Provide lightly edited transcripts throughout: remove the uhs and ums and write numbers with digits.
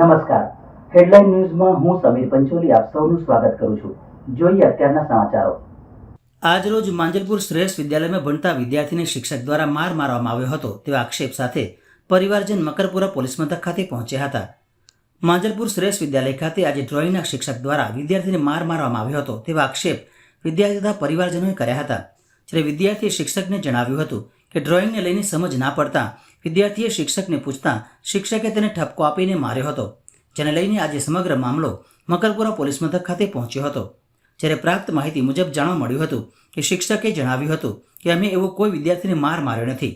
નમસ્કાર. હેડલાઇન ન્યૂઝમાં હું સમીર પંચોલી આપ સૌનું સ્વાગત કરું છું. જોઈએ અત્યારના સમાચારો. આજરોજ માંજલપુર શ્રેષ્ઠ વિદ્યાલયમાં ભણતા વિદ્યાર્થીને શિક્ષક દ્વારા માર મારવામાં આવ્યો હતો તેવા આક્ષેપ સાથે પરિવારજન મકરપુરા પોલીસ મથક ખાતે પહોંચ્યા હતા. માંજલપુર શ્રેષ્ઠ વિદ્યાલય ખાતે આજે ડ્રોઈંગના શિક્ષક દ્વારા વિદ્યાર્થીને માર મારવામાં આવ્યો હતો તેવા આક્ષેપ વિદ્યાર્થી તથા પરિવારજનોએ કર્યા હતા. જ્યારે વિદ્યાર્થીએ શિક્ષકને જણાવ્યું હતું કે ડ્રોઈંગને લઈને સમજ ના પડતા વિદ્યાર્થીએ શિક્ષકને પૂછતા શિક્ષકે તેને ઠપકો આપીને માર્યો હતો, જેને લઈને આજે સમગ્ર મામલો મકરપુરા પોલીસ મથક ખાતે પહોંચ્યો હતો. જ્યારે પ્રાપ્ત માહિતી મુજબ જાણવા મળ્યું હતું કે શિક્ષકે જણાવ્યું હતું કે અમે એવો કોઈ વિદ્યાર્થીને માર માર્યો નથી.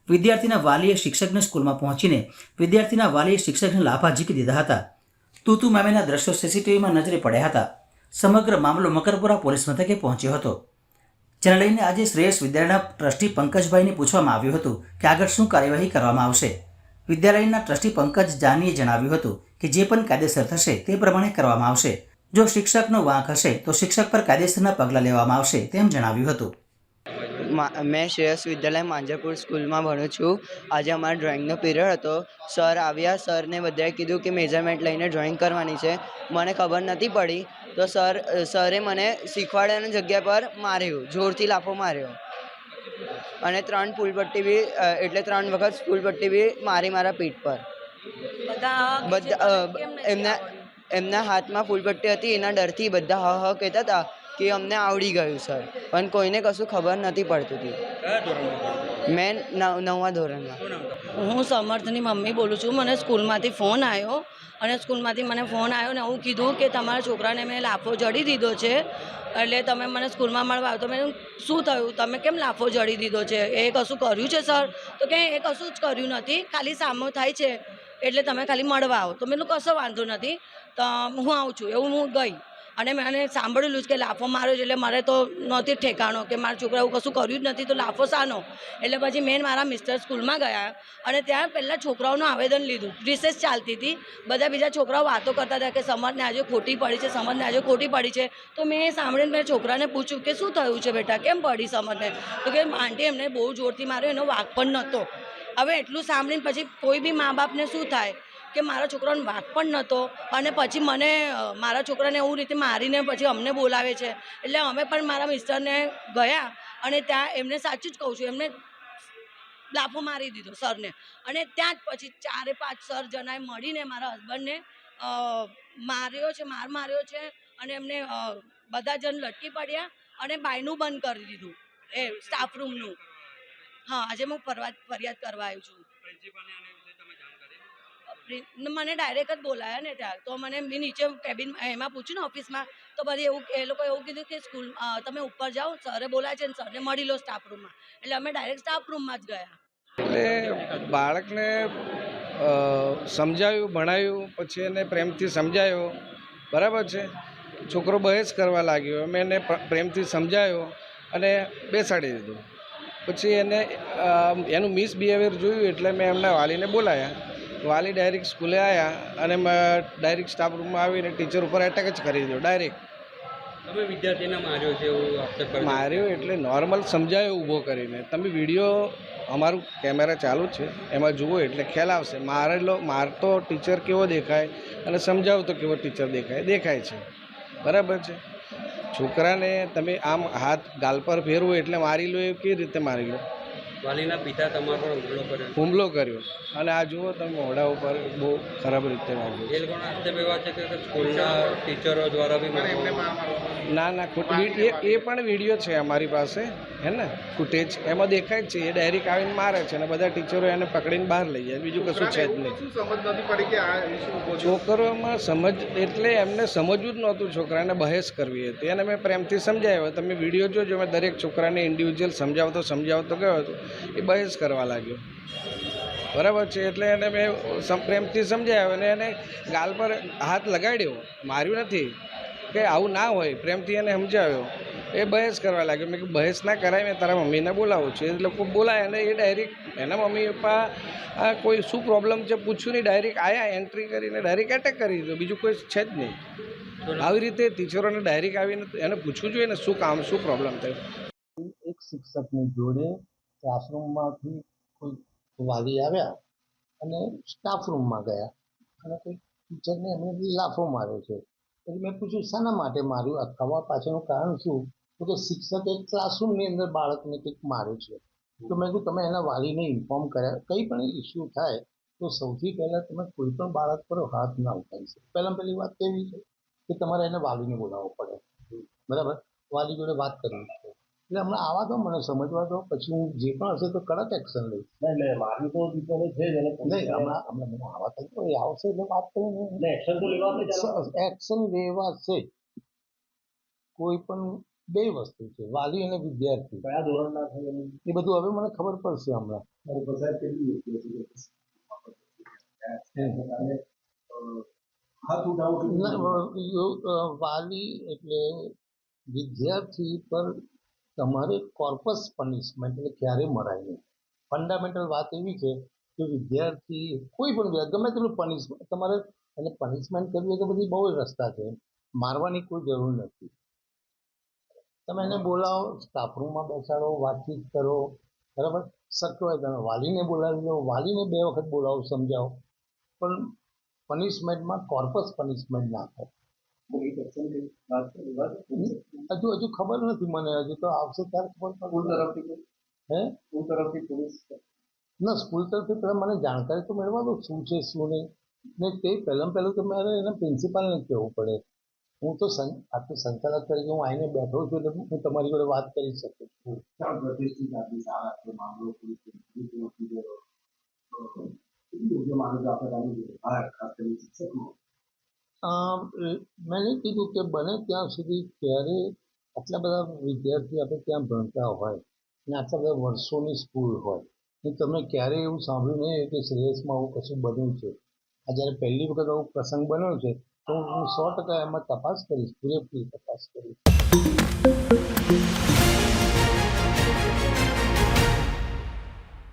વિદ્યાર્થીના વાલીએ શિક્ષકને સ્કૂલમાં પહોંચીને વિદ્યાર્થીના વાલીએ શિક્ષકને લાફા ઝીકી દીધા હતા. તૂતુ મામેના દ્રશ્યો સીસીટીવીમાં નજરે પડ્યા હતા. સમગ્ર મામલો મકરપુરા પોલીસ મથકે પહોંચ્યો હતો, જેને લઈને આજે શ્રેષ્ઠ વિદ્યાલયના ટ્રસ્ટી પંકજભાઈને પૂછવામાં આવ્યું હતું કે આગળ શું કાર્યવાહી કરવામાં આવશે. વિદ્યાલયના ટ્રસ્ટી પંકજ જાનીએ જણાવ્યું હતું કે જે પણ કાયદેસર થશે તે પ્રમાણે કરવામાં આવશે. જો શિક્ષકનો વાંક હશે તો શિક્ષક પર કાયદેસરના પગલાં લેવામાં આવશે તેમ જણાવ્યું હતું. मैं श्रेयस विद्यालय માંજલપુર સ્કૂલમાં ભણું છું. આજે અમારો ડ્રોઈંગનો પીરિયડ હતો. સર આવ્યા. સરને બધાએ કીધું કે મેજરમેન્ટ લઈને ડ્રોઈંગ કરવાની છે. મને ખબર નથી પડી તો સરે મને શીખવાડવાની જગ્યા પર માર્યું, જોરથી લાફો માર્યો અને 3 ફૂલપટ્ટી બી એટલે 3 વખત ફૂલપટ્ટી બી મારી મારા પીઠ પર. બધા એમના હાથમાં ફૂલપટ્ટી હતી. એના ડરથી બધા હ હ કહેતા હતા કે અમને આવડી ગયું સર, પણ કોઈને કશું ખબર નથી પડતી હતી. મેં 9મા ધોરણમાં. હું સમર્થની મમ્મી બોલું છું. મને સ્કૂલમાંથી ફોન આવ્યો અને સ્કૂલમાંથી મને ફોન આવ્યો ને હું કીધું કે તમારા છોકરાને મેં લાફો જડી દીધો છે, એટલે તમે મને સ્કૂલમાં મળવા આવ્યો. તો મેં શું થયું, તમે કેમ લાફો જડી દીધો છે, એ કશું કર્યું છે સર? તો કે એ કશું જ કર્યું નથી, ખાલી સામો થાય છે એટલે તમે ખાલી મળવા આવો. તો મેં કશો વાંધો નથી, તો હું આવું છું. એવું હું ગઈ અને મેં સાંભળેલું જ કે લાફો માર્યો છે, એટલે મારે તો નહોતી ઠેકાણો કે મારા છોકરા એવું કશું કર્યું જ નથી તો લાફો શાનો. એટલે પછી મેં મારા મિસ્ટર સ્કૂલમાં ગયા અને ત્યાં પહેલાં છોકરાઓનું આવેદન લીધું. રિસેસ ચાલતી હતી, બધા બીજા છોકરાઓ વાતો કરતા હતા કે સમરને આજે ખોટી પડી છે, સમરને આજે ખોટી પડી છે. તો મેં સાંભળીને મેં છોકરાને પૂછ્યું કે શું થયું છે બેટા, કેમ પડી સમરને? તો કે આંટી એમને બહુ જોરથી માર્યો, એનો વાંક પણ નહોતો. હવે એટલું સાંભળીને પછી કોઈ બી મા બાપને શું થાય કે મારા છોકરાનો વાંક પણ નહોતો અને પછી મને મારા છોકરાને એવું રીતે મારીને પછી અમને બોલાવે છે. એટલે અમે પણ મારા મિસ્ટરને ગયા અને ત્યાં એમને સાચું જ કહું છું, એમને લાફો મારી દીધો સરને. અને ત્યાં જ પછી 4-5 સર જણાએ મળીને મારા હસબન્ડને માર્યો છે, માર માર્યો છે અને એમને બધા જણ લટકી પડ્યા અને બાયનું બંધ કરી દીધું એ સ્ટાફ રૂમનું. હા, આજે હું ફરિયાદ કરવા આવી છું. મને ડાયરેક્ટ જ બોલાયા ને ત્યાં. તો મને નીચે કેબિન એમાં પૂછ્યું ને ઓફિસમાં, તો પછી એ લોકો એવું કીધું કે સ્કૂલ તમે ઉપર જાઓ, સરે બોલાય છે ને સરને મળી લો સ્ટાફ રૂમમાં. એટલે અમે ડાયરેક્ટ સ્ટાફ રૂમમાં જ ગયા. એટલે બાળકને સમજાવ્યું, ભણાવ્યું, પછી એને પ્રેમથી સમજાયો, બરાબર છે. છોકરો બહેસ કરવા લાગ્યો, અમે એને પ્રેમથી સમજાયો અને બેસાડી દીધો. પછી એને એનું મિસબિહેવિયર જોયું એટલે મેં એમના વાલીને બોલાયા. વાલી ડાયરેક્ટ સ્કૂલે આવ્યા અને ડાયરેક્ટ સ્ટાફ રૂમમાં આવીને ટીચર ઉપર એટેક જ કરી દીધો ડાયરેક્ટ. તમે વિદ્યાર્થીને માર્યો છે એવું આક્ષેપ કરો? માર્યો એટલે નોર્મલ સમજાયો ઊભો કરીને. તમે વિડીયો અમારું કેમેરા ચાલુ છે એમાં જુઓ એટલે ખ્યાલ આવશે. મારતો ટીચર કેવો દેખાય અને સમજાવતો કેવો ટીચર દેખાય છે, બરાબર છે. છોકરાને તમે આમ હાથ ગાલ પર ફેરવો એટલે મારી લો, એ કેવી રીતે મારી લો? વાલીના પિતા તમારા પર હુમલો કર્યો અને આ જુઓ તમે મોઢા ઉપર બહુ ખરાબ રીતે માર્યો. એ લોકોના આક્ષેપ એવા છે કે સ્કૂલના ટીચરો દ્વારા બી ના ખોટું. એ પણ વિડીયો છે અમારી પાસે, હે ને, ફૂટેજ એમાં દેખાય જ છે. એ ડાયરેક્ટ આવીને મારે છે અને બધા ટીચરો એને પકડીને બહાર લઈ જાય, બીજું કશું છે જ નહીં. છોકરોમાં સમજ એટલે એમને સમજવું જ નહોતું, છોકરાને બહેસ કરવી હતી અને મેં પ્રેમથી સમજાવ્યો. તમે વિડીયો જોજો, મેં દરેક છોકરાને ઇન્ડિવિજ્યુઅલ સમજાવતો ગયો હતો, એ બહેસ કરવા લાગ્યો, બરાબર છે. એટલે એને મેં પ્રેમથી સમજાવ્યો અને એને ગાલ પર હાથ લગાડ્યો, માર્યું નથી કે આવું ના હોય. પ્રેમથી એને સમજાવ્યો, એ બહેસ કરવા લાગ્યો. મેં બહેસ ના કરાય, મેં તારા મમ્મીને બોલાવું છું. એ લોકો બોલાય અને એ ડાયરેક્ટ એના મમ્મી પપ્પા કોઈ શું પ્રોબ્લેમ છે પૂછ્યું નહીં, ડાયરેક્ટ આવ્યા, એન્ટ્રી કરીને ડાયરેક્ટ એટેક કરી દીધો. બીજું કોઈ છે જ નહીં. આવી રીતે ટીચરોને ડાયરેક્ટ આવીને એને પૂછવું જોઈએ ને શું કામ, શું પ્રોબ્લેમ થયો. એક શિક્ષકની જોડે ક્લાસરૂમમાંથી કોઈ વાલી આવ્યા અને સ્ટાફ રૂમમાં ગયા અને કોઈ ટીચરને એમને લાફો માર્યો છે. પછી મેં પૂછ્યું શાના માટે માર્યું, આ થવા પાછળનું કારણ શું? તો કે શિક્ષકે ક્લાસરૂમની અંદર બાળકને કંઈક માર્યું છે. તો મેં કીધું તમે એના વાલીને ઇન્ફોર્મ કર્યા. કંઈ પણ ઇસ્યુ થાય તો સૌથી પહેલાં તમે કોઈ પણ બાળક પર હાથ ના ઉઠાવી શકો. પહેલી વાત એવી છે કે તમારે એને વાલીને બોલાવવો પડે, બરાબર, વાલી જોડે વાત કરવી છે. એટલે હમણાં આવા દો, મને સમજવા દો, પછી હું જે પણ હશે તો કડક એક્શન લઈશ. નહીં મારી તો ટીચરો છે જ, નહીં હમણાં મને આવા થતો એ આવશે એટલે વાત કરીને એક્શન તો લેવા એક્શન લેવાશે. કોઈ પણ બે વસ્તુ છે, વાલી અને વિદ્યાર્થી. કયા ધોરણના છે એ બધું હવે મને ખબર પડશે હમણાં. વાલી એટલે વિદ્યાર્થી પર તમારે કોર્પસ પનિશમેન્ટ એટલે ક્યારે મરાય નહીં. ફંડામેન્ટલ વાત એવી છે કે વિદ્યાર્થી કોઈ પણ ગમે તેનું પનિશમેન્ટ તમારે એને પનિશમેન્ટ કરવી હોય તો બધી બહુ જ રસ્તા છે. મારવાની કોઈ જરૂર નથી. તમે એને બોલાવો, સ્ટાફરૂમમાં બેસાડો, વાતચીત કરો, બરાબર. શક્ય હોય તમે વાલીને બોલાવી લો, વાલીને 2 વખત બોલાવો, સમજાવો, પણ પનિશમેન્ટમાં કોર્પસ પનિશમેન્ટ ના થાય. હજુ ખબર નથી મને, હજુ તો આવશે ત્યારે ખબર પડે. હે સ્કૂલ તરફથી પોલીસ ના, સ્કૂલ તરફથી પહેલાં મને જાણકારી તો મેળવા દો શું છે શું નહીં. ને તે પહેલાં તો મારે એના પ્રિન્સિપાલને કહેવું પડે. હું તો આખું સંચાલક તરીકે હું આવીને બેઠો છું એટલે હું તમારી જોડે વાત કરી શકું છું. મેં નહીં કીધું કે બને ત્યાં સુધી ક્યારે આટલા બધા વિદ્યાર્થી આપણે ત્યાં ભણતા હોય ને આટલા બધા વર્ષોની સ્કૂલ હોય ને તમે ક્યારેય એવું સાંભળ્યું નહીં કે શ્રેયસમાં આવું કશું બન્યું છે. આ જ્યારે પહેલી વખત આવો પ્રસંગ બન્યો છે તો હું 100% એમાં તપાસ કરીશ, પૂરેપૂરી તપાસ કરીશ.